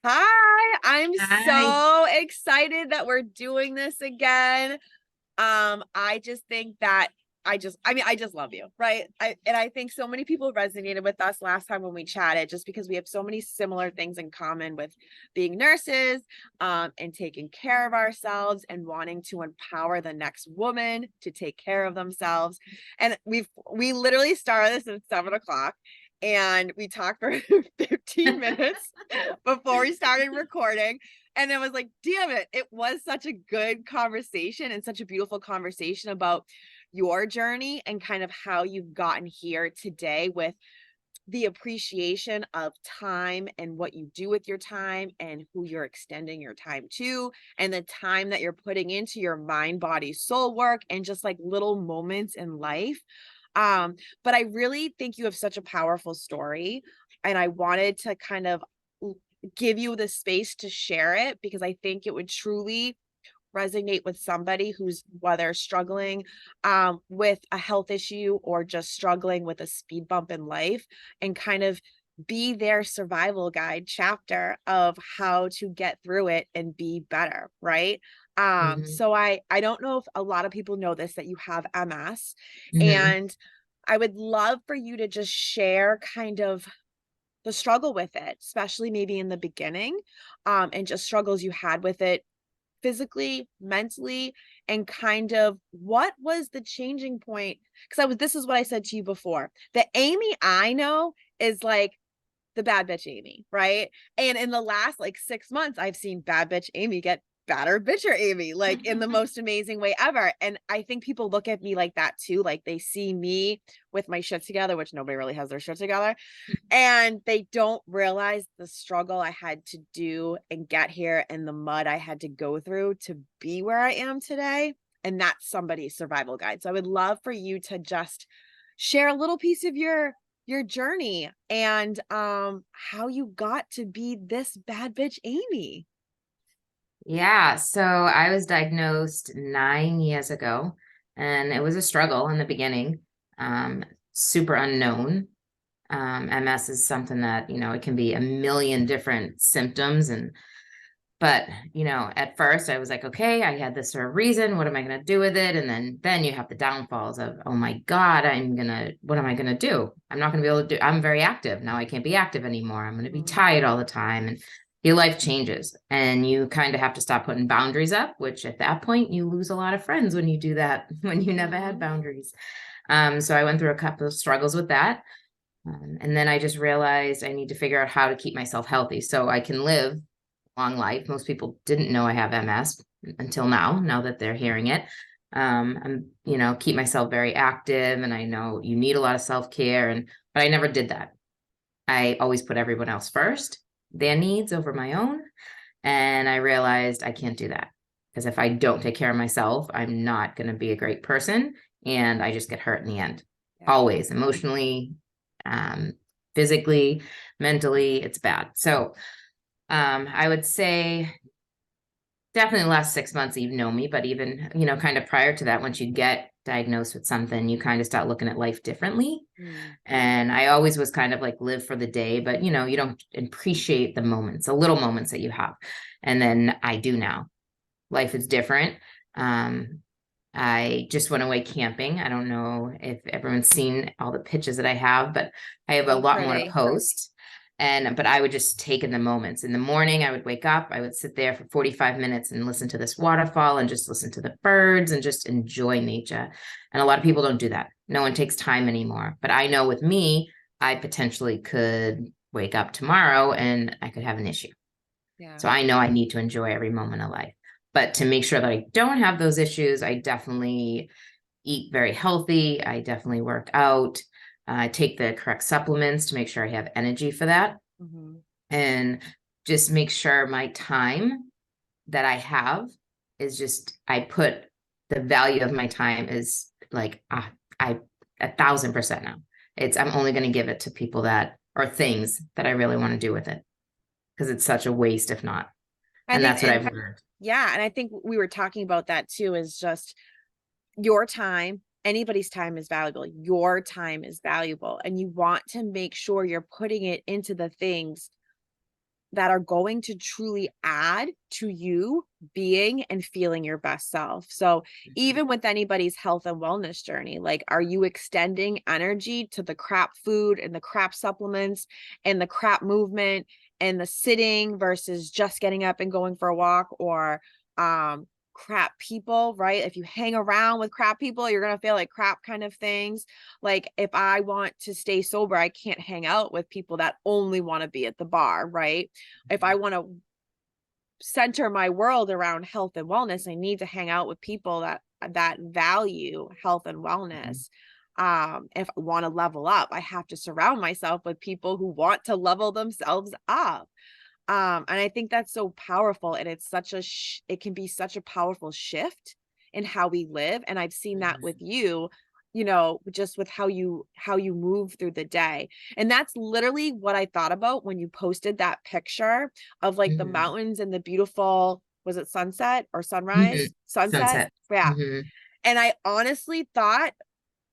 Hi, I'm Hi. so excited that we're doing this again. I just think that I just love you, right? I think so many people resonated with us last time when we chatted, just because we have so many similar things in common with being nurses, and taking care of ourselves and wanting to empower the next woman to take care of themselves. And we literally started this at 7 o'clock. And we talked for 15 minutes before we started recording. And it was like, damn it, it was such a good conversation and such a beautiful conversation about your journey and kind of how you've gotten here today with the appreciation of time and what you do with your time and who you're extending your time to, and the time that you're putting into your mind, body, soul work, and just like little moments in life. But I really think you have such a powerful story, and I wanted to kind of give you the space to share it because I think it would truly resonate with somebody who's whether struggling with a health issue or just struggling with a speed bump in life, and kind of be their survival guide chapter of how to get through it and be better, right? hmm So I don't know if a lot of people know this, that you have MS, hmm and I would love for you to just share kind of the struggle with it, especially maybe in the beginning, and just struggles you had with it physically, mentally, and kind of what was the changing point? Because this is what I said to you before. The Amy I know is like the bad bitch Amy, right? And in the last like 6 months, I've seen bad bitch Amy get badder bitcher Amy, like in the most amazing way ever. And I think people look at me like that too. Like they see me with my shit together, which nobody really has their shit together, and they don't realize the struggle I had to do and get here and the mud I had to go through to be where I am today. And that's somebody's survival guide. So I would love for you to just share a little piece of your journey and how you got to be this bad bitch Amy. Yeah, so I was diagnosed 9 years ago, and it was a struggle in the beginning. Um, Super unknown. MS is something that, it can be a million different symptoms, but at first I was like, okay, I had this for a reason. What am I gonna do with it? And then you have the downfalls of, oh my God, what am I gonna do? I'm not gonna be able to do, I'm very active. Now I can't be active anymore. I'm gonna be Mm, tired all the time. And your life changes and you kind of have to stop putting boundaries up, which at that point you lose a lot of friends when you do that, when you never had mhm. boundaries. So I went through a couple of struggles with that. And then I just realized I need to figure out how to keep myself healthy so I can live long life. Most people didn't know I have MS until now that they're hearing it. Keep myself very active, and I know you need a lot of self-care, but I never did that. I always put everyone else first, their needs over my own. And I realized I can't do that because if I don't take care of myself, I'm not going to be a great person. And I just get hurt in the end, Yeah. always emotionally, um, physically, mentally, it's bad. So I would say definitely the last 6 months you've known me, but even, kind of prior to that, once you get diagnosed with something, you kind of start looking at life differently. Mm, And I always was kind of like live for the day, but you don't appreciate the moments, the little moments that you have. And then I do now. Life is different. Um, I just went away camping. I don't know if everyone's seen all the pictures that I have, but I have a so lot more to pretty. post. But I would just take in the moments. In the morning, I would wake up, I would sit there for 45 minutes and listen to this waterfall and just listen to the birds and just enjoy nature. And a lot of people don't do that. No one takes time anymore. But I know with me, I potentially could wake up tomorrow and I could have an issue. Yeah. So I know I need to enjoy every moment of life. But to make sure that I don't have those issues, I definitely eat very healthy. I definitely work out. I take the correct supplements to make sure I have energy for that. Mhm. And just make sure my time that I have is just, I put the value of my time is like, I 1,000% now. I'm only going to give it to people that or things that I really want to do with it because it's such a waste if not. I And think, that's what and I've learned. yeah, and I think we were talking about that too, is just your time, anybody's time is valuable. Your time is valuable, and you want to make sure you're putting it into the things that are going to truly add to you being and feeling your best self. So even with anybody's health and wellness journey, like, are you extending energy to the crap food and the crap supplements and the crap movement and the sitting versus just getting up and going for a walk, or crap people, right? If you hang around with crap people, you're going to feel like crap kind of things. Like, if I want to stay sober, I can't hang out with people that only want to be at the bar, right? If I want to center my world around health and wellness, I need to hang out with people that value health and wellness. If I want to level up, I have to surround myself with people who want to level themselves up. And I think that's so powerful, and it's such a it can be such a powerful shift in how we live. And I've seen that with you, just with how you move through the day. And that's literally what I thought about when you posted that picture of like the Mhm. mountains and the beautiful, was it sunset or sunrise? Mhm. Sunset. Sunset. Yeah. Mhm. And I honestly thought,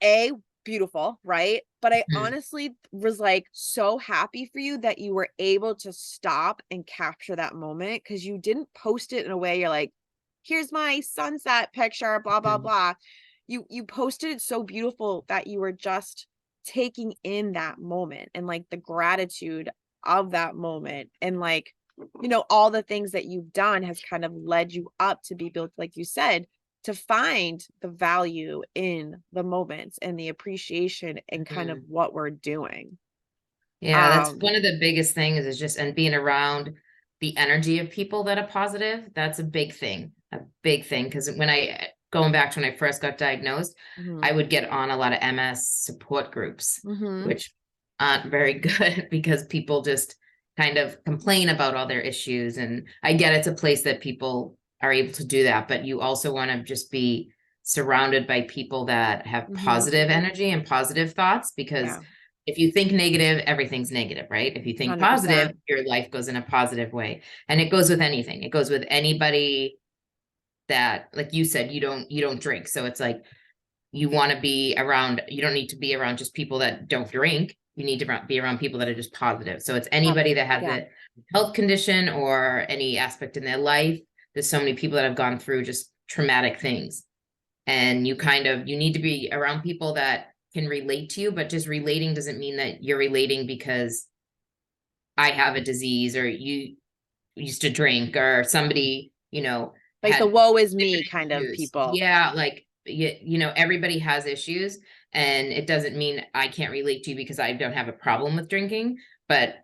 a, beautiful, right? But I Mhm. honestly was like so happy for you that you were able to stop and capture that moment, because you didn't post it in a way you're like, here's my sunset picture, blah, blah, Mhm. blah. You posted it so beautiful that you were just taking in that moment and like the gratitude of that moment. And like, all the things that you've done has kind of led you up to be built, like you said, to find the value in the moments and the appreciation and kind of Mhm. what we're doing. Yeah, that's Um, one of the biggest things is just and being around the energy of people that are positive. That's a big thing. Because when going back to when I first got diagnosed, mhm, I would get on a lot of MS support groups, mhm, which aren't very good because people just kind of complain about all their issues. And I get it's a place that people are able to do that, but you also want to just be surrounded by people that have mhm, positive energy and positive thoughts, because yeah, if you think negative, everything's negative, right? If you think positive, 100%. your life goes in a positive way. And it goes with anything. It goes with anybody that, like you said, you don't drink. So it's like you want to be around, you don't need to be around just people that don't drink. You need to be around people that are just positive. So it's anybody that has Yeah. a health condition or any aspect in their life. There's so many people that have gone through just traumatic things. And you need to be around people that can relate to you, but just relating doesn't mean that you're relating because I have a disease or you used to drink or somebody, Like the had woe is me different kind of issues. people. Yeah, like everybody has issues, and it doesn't mean I can't relate to you because I don't have a problem with drinking, but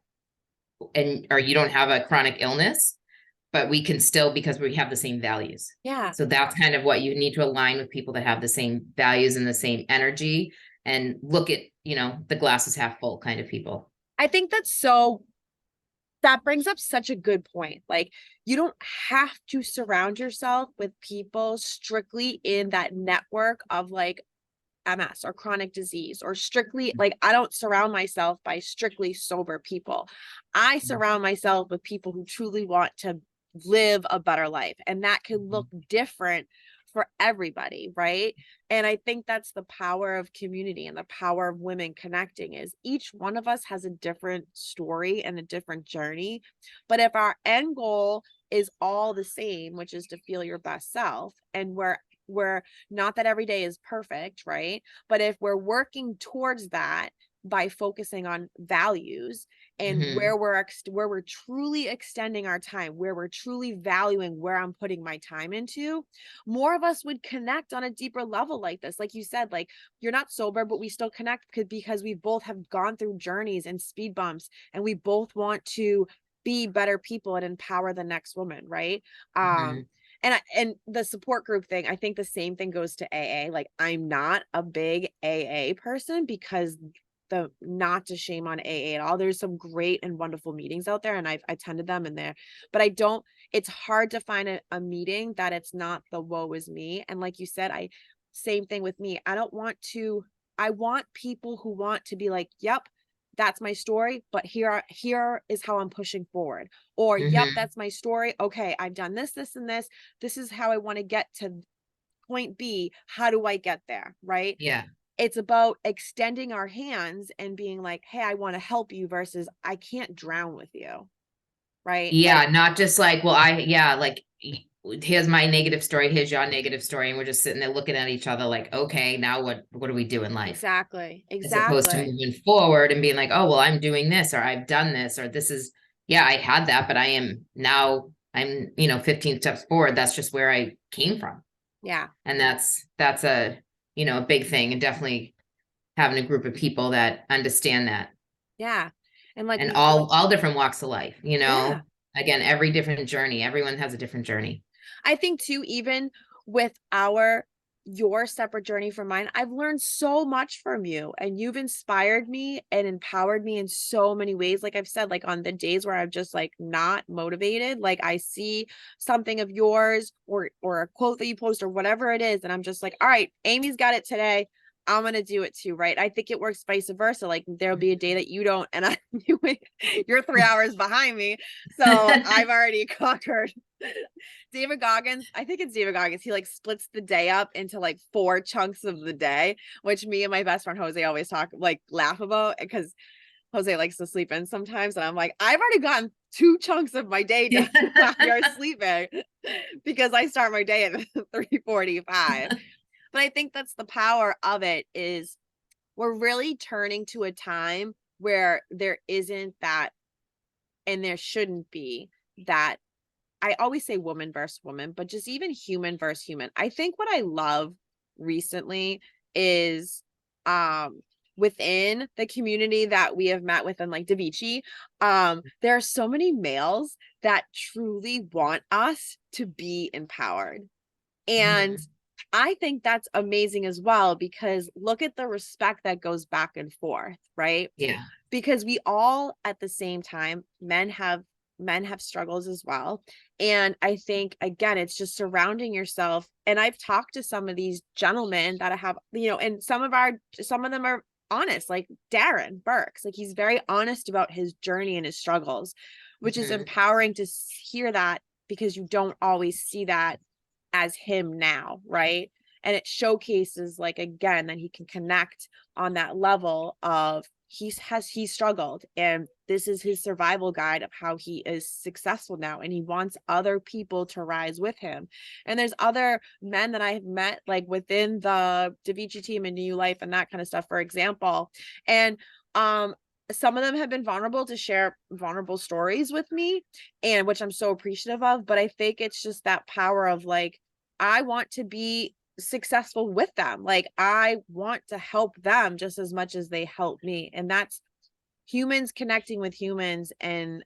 or you don't have a chronic illness, but we can still, because we have the same values. Yeah. So that's kind of what you need to align with, people that have the same values and the same energy, and look at, the glass is half full kind of people. I think that brings up such a good point. Like, you don't have to surround yourself with people strictly in that network of like MS or chronic disease, or strictly like, I don't surround myself by strictly sober people. I surround myself with people who truly want to live a better life, and that can look different for everybody, right? And I think that's the power of community and the power of women connecting, is each one of us has a different story and a different journey. But if our end goal is all the same, which is to feel your best self, and we're not that every day is perfect, right? But if we're working towards that by focusing on values and Mm-hmm. where we're truly extending our time, where we're truly valuing where I'm putting my time into, more of us would connect on a deeper level like this. Like you said, like, you're not sober, but we still connect because we both have gone through journeys and speed bumps, and we both want to be better people and empower the next woman, right? Mm-hmm. And the support group thing, I think the same thing goes to AA. Like, I'm not a big AA person, because not to shame on AA at all. There's some great and wonderful meetings out there, and I've attended them in there, but I don't, it's hard to find a meeting that it's not the woe is me. And like you said, same thing with me. I want people who want to be like, yep, that's my story, but here is how I'm pushing forward. Or, yep, Mm-hmm. that's my story. Okay, I've done this, this, and this. This is how I want to get to point B. How do I get there? Right? Yeah. It's about extending our hands and being like, hey, I want to help you, versus I can't drown with you. right? Yeah, Like, not just like, well, yeah, like here's my negative story, here's your negative story, and we're just sitting there looking at each other like, okay, now what do we do in life? exactly, As opposed to exactly. moving forward and being like, oh, well, I'm doing this, or I've done this, or this is, yeah, I had that, but I am now, I'm, 15 steps forward. That's just where I came from. Yeah, And that's a, a big thing, and definitely having a group of people that understand that, yeah. And like and we like, all different walks of life, yeah. again, every different journey, everyone has a different journey. I think too, even with your separate journey from mine, I've learned so much from you, and you've inspired me and empowered me in so many ways. Like I've said, like on the days where I'm just like not motivated, like I see something of yours or a quote that you post or whatever it is, and I'm just like, all right, Amy's got it today. I'm gonna do it too, right? I think it works vice versa. Like there'll be a day that you don't, and you're 3 hours behind me. So I've already conquered David Goggins, I think it's David Goggins. He like splits the day up into like 4 chunks of the day, which me and my best friend Jose always laugh about because Jose likes to sleep in sometimes. And I'm like, I've already gotten 2 chunks of my day done while you're sleeping because I start my day at 3:45. But I think that's the power of it is we're really turning to a time where there isn't that, and there shouldn't be that. I always say woman versus woman, but just even human versus human. I think what I love recently is um within the community that we have met within like BADBITCH, there are so many males that truly want us to be empowered. And Mhm. I think that's amazing as well because look at the respect that goes back and forth, right? Yeah. Because we all at the same time, men have struggles as well. And I think again, it's just surrounding yourself. And I've talked to some of these gentlemen that I have, and some of them are honest, like Darren Burks, like he's very honest about his journey and his struggles, which is Mhm. empowering to hear that because you don't always see that as him now, right? And it showcases like again that he can connect on that level of he struggled, and this is his survival guide of how he is successful now, and he wants other people to rise with him. And there's other men that I've met like within the BADBITCH team and New Life and that kind of stuff, for example. And some of them have been vulnerable to share vulnerable stories with me, and which I'm so appreciative of. But I think it's just that power of like, I want to be successful with them. Like I want to help them just as much as they help me. And that's humans connecting with humans and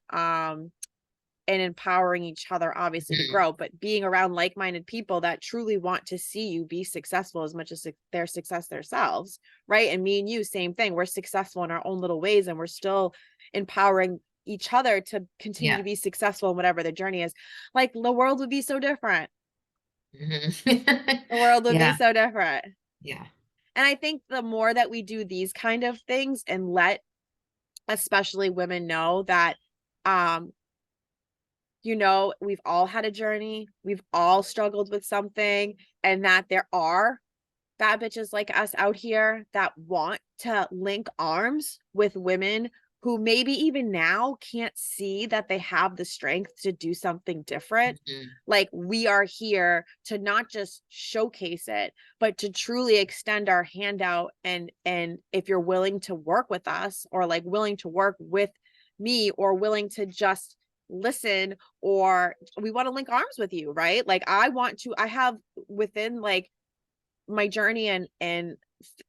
empowering each other obviously to Mhm. grow, but being around like-minded people that truly want to see you be successful as much as their success themselves, right? And me and you, same thing. We're successful in our own little ways, and we're still empowering each other to continue Yeah. to be successful in whatever their journey is. Like the world would be so different. Mhm. The world would be Yeah. so different. Yeah. And I think the more that we do these kind of things and let especially women know that um we've all had a journey, we've all struggled with something, and that there are bad bitches like us out here that want to link arms with women who maybe even now can't see that they have the strength to do something different. Mhm. Like we are here to not just showcase it, but to truly extend our hand out. And if you're willing to work with us or like willing to work with me or willing to just listen, or we want to link arms with you, right? Like I have within like my journey and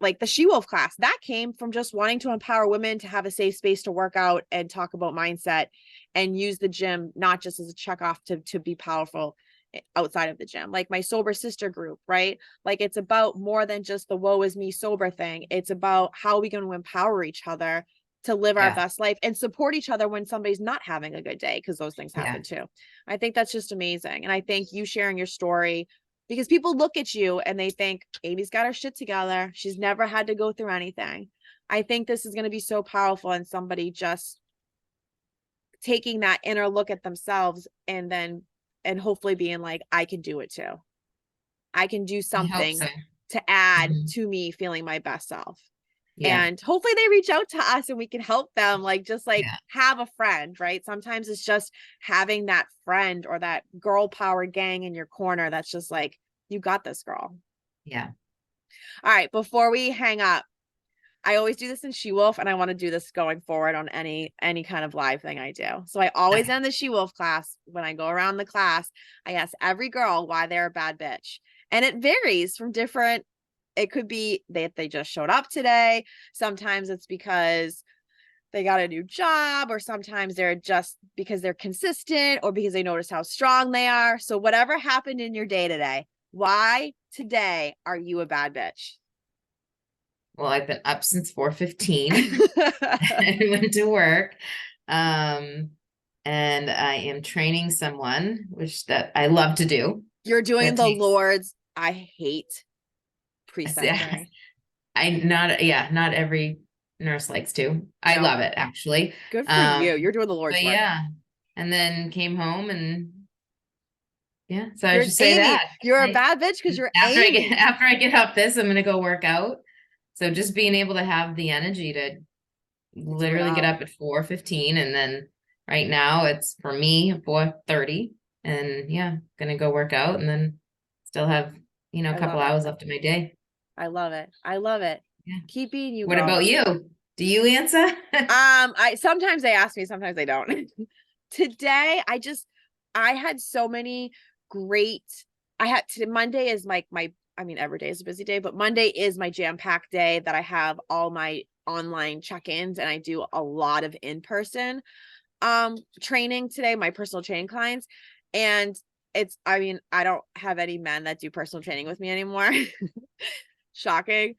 like the She Wolf class that came from just wanting to empower women to have a safe space to work out and talk about mindset and use the gym not just as a check off to be powerful outside of the gym. Like my sober sister group, right? Like it's about more than just the woe is me sober thing. It's about how we can empower each other to live our Yeah. best life and support each other when somebody's not having a good day, because those things Yeah. happen too. I think that's just amazing. And I think you sharing your story, because people look at you and they think Amy's got her shit together. She's never had to go through anything. I think this is going to be so powerful in somebody just taking that inner look at themselves and hopefully being like, I can do it too. I can do I hope something so. to add Mhm. to me feeling my best self. Yeah. And hopefully they reach out to us and we can help them, like, just like Yeah. have a friend, right? Sometimes it's just having that friend or that girl power gang in your corner that's just like, you got this, girl. Yeah. All right, before we hang up, I always do this in She Wolf, and I want to do this going forward on any kind of live thing I do. So I always Okay. end the She Wolf class. When I go around the class, I ask every girl why they're a bad bitch. And it varies from different, it could be they just showed up today. Sometimes it's because they got a new job, or sometimes they're just because they're consistent, or because they notice how strong they are. So whatever happened in your day today, why today are you a bad bitch? Well, I've been up since 4:15. I went to work. And I am training someone, which that I love to do. You're doing That the takes, Lord's. I hate precepting. not every nurse likes to. I No, love it actually. good for you. Um, You're doing the Lord's but work. yeah, and then came home and yeah, so I You're should say Amy. that. You're a I, bad bitch because you're after I get Amy. after I get off this, I'm gonna go work out. So just being able to have the energy to Do it literally get all. up at 4:15, and then right now it's for me 4:30, and yeah, gonna go work out and then still have, a I couple love it. hours left of my day. I love it. I love it. Yeah. Keep being you, What girl. about you? Do you answer? I sometimes they ask me, sometimes they don't. Today, I had so many great. I had today. Monday is my. I mean, every day is a busy day, but Monday is my jam-packed day that I have all my online check-ins, and I do a lot of in-person training today, my personal training clients. And I mean, I don't have any men that do personal training with me anymore. Shocking.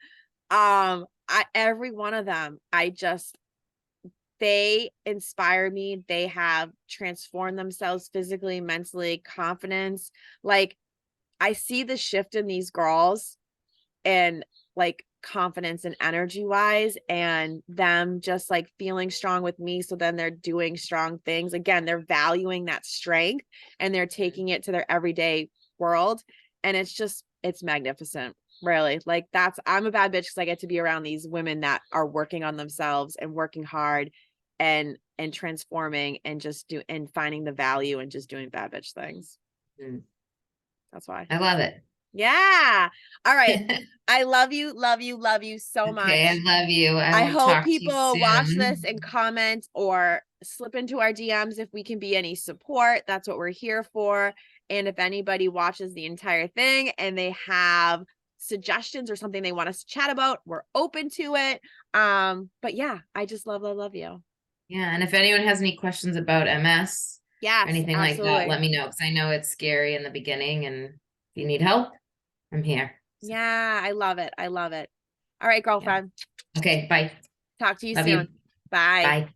Every one of them, they inspire me. They have transformed themselves physically, mentally, confidence. Like, I see the shift in these girls, and like confidence and energy wise, and them just like feeling strong with me. So then they're doing strong things. Again, they're valuing that strength and they're taking it to their everyday world. And it's magnificent. Really. Like, I'm a bad bitch because I get to be around these women that are working on themselves and working hard and transforming and and finding the value and just doing bad bitch things. Mm, That's why. I love it. Yeah. All right. I love you, love you, love you so Okay, I much. love you. I I will hope talk to you people watch this soon. and comment or slip into our DMs if we can be any support. That's what we're here for. And if anybody watches the entire thing and they have suggestions or something they want us to chat about, we're open to it. But yeah, I just love, love, love you. Yeah, and if anyone has any questions about MS or Yes, anything like that, absolutely. let me know, because I know it's scary in the beginning, and if you need help, I'm here. So, Yeah, I love it. I love it. All right, yeah. girlfriend. Okay, bye. Talk to you Love you. soon. Bye. Bye.